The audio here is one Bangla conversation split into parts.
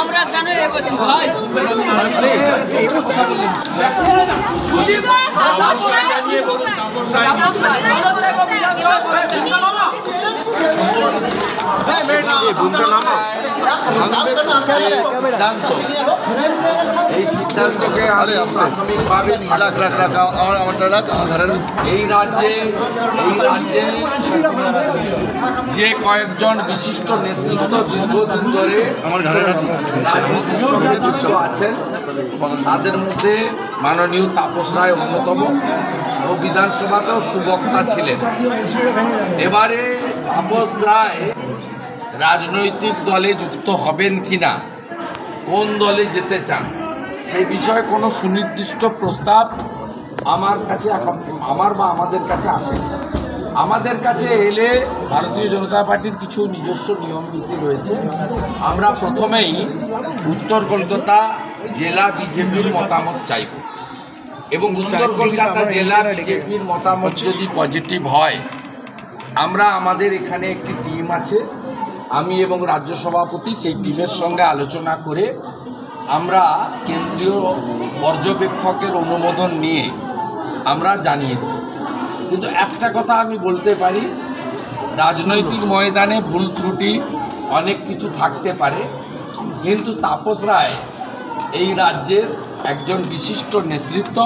আমরা কেন এগোচ্ছি ভাই? এই সিদ্ধান্তকে প্রাথমিকভাবে এই রাজ্যে যে কয়েকজন বিশিষ্ট নেতৃত্ব দীর্ঘদিন ধরে রাজনীতির সঙ্গে যুক্ত আছেন, তাদের মধ্যে মাননীয় তাপস রায় অন্যতম ও বিধানসভাতেও সুবক্তা ছিলেন। এবারে তাপস রায় রাজনৈতিক দলে যুক্ত হবেন কিনা, কোন দলে যেতে চান, সেই বিষয়ে কোনো সুনির্দিষ্ট প্রস্তাব আমাদের কাছে আসে। আমাদের কাছে এলে ভারতীয় জনতা পার্টির কিছু নিজস্ব নিয়মনীতি রয়েছে। আমরা প্রথমেই উত্তর কলকাতা জেলা বিজেপির মতামত চাইব এবং উত্তর কলকাতা জেলা বিজেপির মতামত যদি পজিটিভ হয়, আমরা আমাদের এখানে একটি টিম আছে, আমি এবং রাজ্য সভাপতি সেই টিমের সঙ্গে আলোচনা করে আমরা কেন্দ্রীয় পর্যবেক্ষকের অনুমোদন নিয়ে আমরা জানিয়ে দেব। কিন্তু একটা কথা আমি বলতে পারি, রাজনৈতিক ময়দানে ভুল ত্রুটি অনেক কিছু থাকতে পারে, কিন্তু তাপস রায় এই রাজ্যের একজন বিশিষ্ট নেতৃত্ব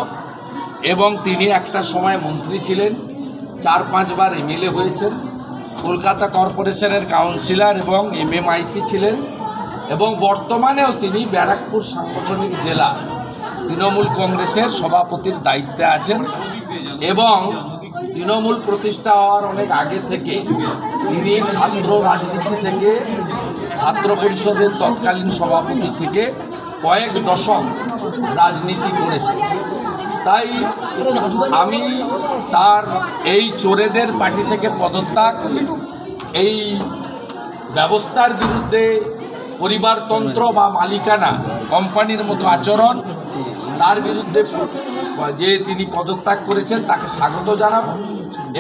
এবং তিনি একটা সময় মন্ত্রী ছিলেন, 4-5 বার এমএলএ হয়েছেন, কলকাতা কর্পোরেশনের কাউন্সিলর এবং এমএমআইসি ছিলেন এবং বর্তমানেও তিনি ব্যারাকপুর সাংগঠনিক জেলা তৃণমূল কংগ্রেসের সভাপতির দায়িত্বে আছেন এবং তৃণমূল প্রতিষ্ঠা হওয়ার অনেক আগে থেকে তিনি ছাত্র রাজনীতি থেকে, ছাত্র পরিষদের তৎকালীন সভাপতি থেকে কয়েক দশক রাজনীতি করেছেন। তাই আমি তার এই চোরেদের পার্টি থেকে পদত্যাগ, এই ব্যবস্থার বিরুদ্ধে পরিবারতন্ত্র বা মালিকানা কোম্পানির মতো আচরণ, তার বিরুদ্ধে যে তিনি পদত্যাগ করেছেন তাকে স্বাগত জানাব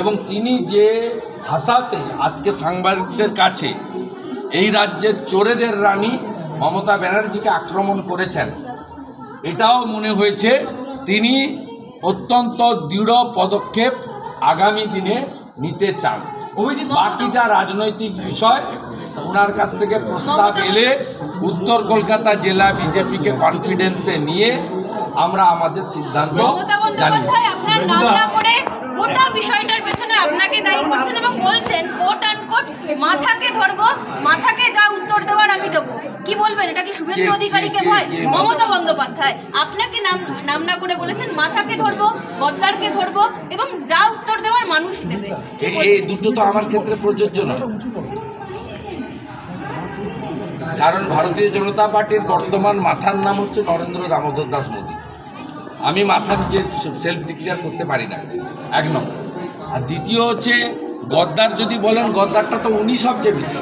এবং তিনি যে ভাষাতে আজকে সাংবাদিকদের কাছে এই রাজ্যের চোরেদের রানী মমতা ব্যানার্জিকে আক্রমণ করেছেন, এটাও মনে হয়েছে তিনি অত্যন্ত দৃঢ় পদক্ষেপ আগামী দিনে নিতে চান। বাকিটা রাজনৈতিক বিষয়, ওনার কাছ থেকে প্রস্তাব এলে উত্তর কলকাতা জেলা বিজেপিকে কনফিডেন্সে নিয়ে আমরা আমাদের সিদ্ধান্ত জানি। গোটা বিষয়টার পেছনে আপনাকে দায়ী করছেন এবং বলছেন কোট অ্যান্ড কোট মাথাকে ধরবো, মাথাকে যা উত্তর দেওয়ার আমি দেবো। কি বলবেন, এটা কি শুভেন্দু অধিকারীকে ভয়? মমতা বন্দ্যোপাধ্যায় আপনাকে নাম না করে বলেছেন মাথাকে ধরবো, গদ্দারকে ধরবো এবং যা উত্তর দেওয়ার মানুষ দেবে। এই দুটো তো আমার ক্ষেত্রে প্রযোজ্য নয়, কারণ ভারতীয় জনতা পার্টির বর্তমান মাথার নাম হচ্ছে নরেন্দ্র দামোদর দাস মোদী। আমি মাথা নিজে সেলফ ডিক্লেয়ার করতে পারি না, 1 নম্বর। আর দ্বিতীয় হচ্ছে গদ্দার যদি বলেন, গদ্দারটা তো উনি সবচেয়ে বেশি।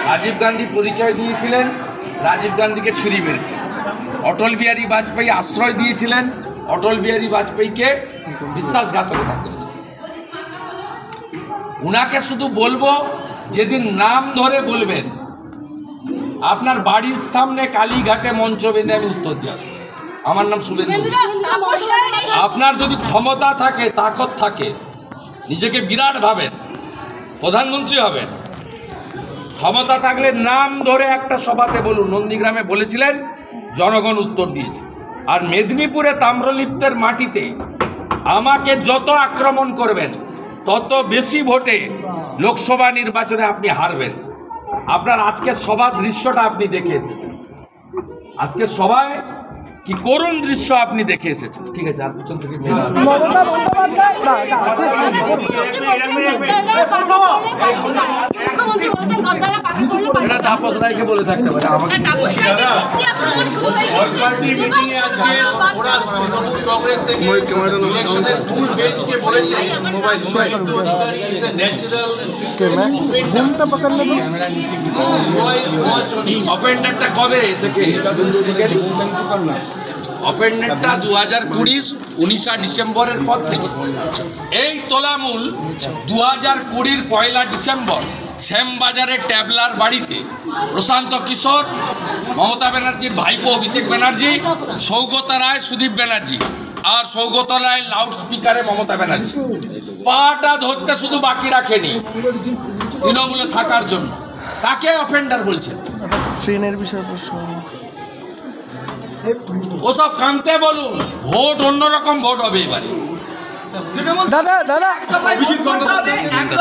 রাজীব গান্ধী পরিচয় দিয়েছিলেন, রাজীব গান্ধীকে ছুরি মেরেছেন। অটল বিহারী বাজপেয়ী আশ্রয় দিয়েছিলেন, অটল বিহারী বাজপেয়ীকে বিশ্বাসঘাতকতা করেছেন। উনাকে শুধু বলবো, যেদিন নাম ধরে বলবেন আপনার বাড়ির সামনে কালীঘাটে মঞ্চ বেঁধে আমি উত্তর দিয়ে আসবো। আমার নাম শুভেন্দু। আপনার যদি ক্ষমতা থাকে, তাকত থাকে, নিজেকে বিরাট ভাবেন, প্রধানমন্ত্রী হবেন, ক্ষমতা থাকলে নাম ধরে একটা সভাতে বলুন। নন্দীগ্রামে বলেছিলেন, জনগণ উত্তর দিয়েছে। আর মেদিনীপুরে তাম্রলিপ্তের মাটিতে আমাকে যত আক্রমণ করবেন, তত বেশি ভোটে লোকসভা নির্বাচনে আপনি হারবেন। আপনার আজকের সভার দৃশ্যটা আপনি দেখে এসেছেন, আজকের সভায় কি করুণ দৃশ্য আপনি দেখে এসেছেন। ঠিক আছে, আর পিছন থেকে তাপস রায়কে বলে থাকতে পারে আমাকে। আন্দোলন শুরু হয়ে গেছে এবং সাধারণ বাচ্চা তৃণমূল কংগ্রেস থেকে ইলেকশনের ফুল বেঞ্চকে বলেছে Suvendu Adhikari is a natural घूमता पकड़ने की অপেন্ডেন্টটা কবে থেকে শুভেন্দু অধিকারী অপেন্ডেন্টটা 2020 ডিসেম্বরের পর থেকে। এই তোলামূল 2020 পয়লা ডিসেম্বর শ্যামবাজারের ট্যাবলার বাড়িতে প্রশান্ত কিশোর, মমতা ব্যানার্জির ভাইপো অভিষেক ব্যানার্জি, সৌগত রায় সুদীপ ব্যানার্জি আর সৌগত রায় লাউড স্পিকারে মমতা ব্যানার্জি পাটা ধরতে শুধু বাকি রাখেনি তৃণমূলে থাকার জন্য। তাকে অফেন্ডার বলছেন? ট্রেনের বিষয়ে প্রশ্ন ওসব কানতে বলুন, ভোট অন্যরকম ভোট হবে এবারে। দাদা দাদা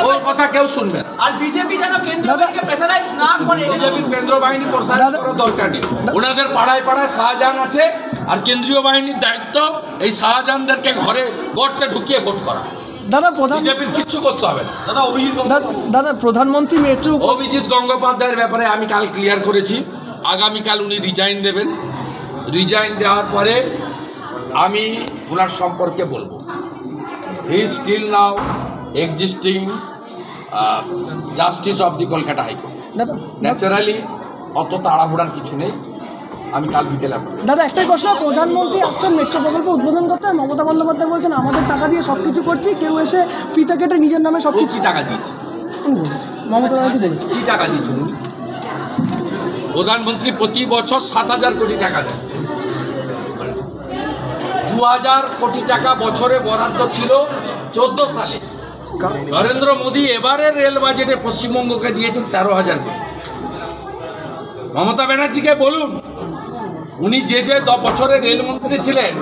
ওর কথা কেউ শুনবে না। আর বিজেপি যেন কেন্দ্রকে প্রেসারাইজ না করে বিজেপির কেন্দ্র বাহিনী প্রসারিত করার দরকার নেই। ওনাদের পাড়ায় পাড়ায় শাহজাহান আছে, আর কেন্দ্রীয় বাহিনীর দায়িত্ব এই শাহজাহানদেরকে ঘরে গর্তে ঢুকিয়ে ভোট করা। দাদা প্রধান বিজেপির কিচ্ছু করতে হবে না। দাদা প্রধানমন্ত্রী মেট্রো অভিজিৎ গঙ্গোপাধ্যায়ের ব্যাপারে আমি কাল ক্লিয়ার করেছি, আগামীকাল উনি রিজাইন দেবেন। রিজাইন দেওয়ার পরে আমি ওনার সম্পর্কে বলবো। He is still now existing justice of the Kolkata high court. দাদা ন্যাচারালি অত তাড়াহুড়ার কিছু নেই। আমি কাল বিকেলে দাদা একটাই প্রশ্ন, প্রধানমন্ত্রী আসছেন মেট্রো প্রকল্প উদ্বোধন করতে, মমতা বন্দ্যোপাধ্যায় বলছেন আমাদের টাকা দিয়ে সব কিছু করছি, কেউ এসে ফিতা কেটে নিজের নামে সব কিছু। কি টাকা দিয়েছে? মমতা ব্যানার্জি বলেছে। কি টাকা দিয়েছেন উনি? প্রধানমন্ত্রী প্রতি বছর 7,000 কোটি টাকা দেন। 2,000 কোটি টাকা বছরে বরাদ্দ ছিল 14 সালে। নরেন্দ্র মোদী এবারের রেল বাজেটে পশ্চিমবঙ্গকে দিয়েছেন 13,000 কোটি। মমতা ব্যানার্জিকে বলুন, উনি যে 10 বছরের রেলমন্ত্রী ছিলেন